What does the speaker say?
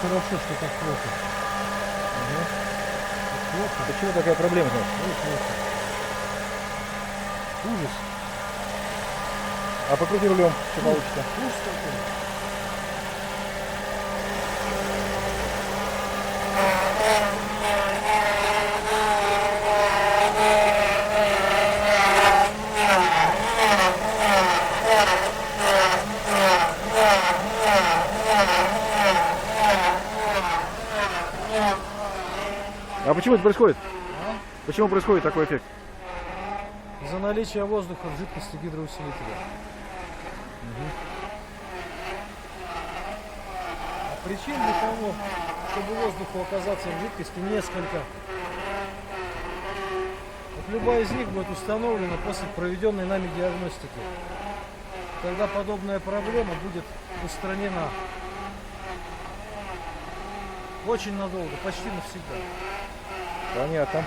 хорошо, что так плохо. Так плохо. Почему такая проблема, значит? Ой, плохо. Ужас. А покрути рулем, что получится. Ужас какой. А почему это происходит? А? Почему происходит такой эффект? Из-за наличия воздуха в жидкости гидроусилителя. А причин для того, чтобы воздуху оказаться в жидкости, несколько. Вот любая из них будет установлена после проведенной нами диагностики. Тогда подобная проблема будет устранена. Очень надолго, почти навсегда. Понятно.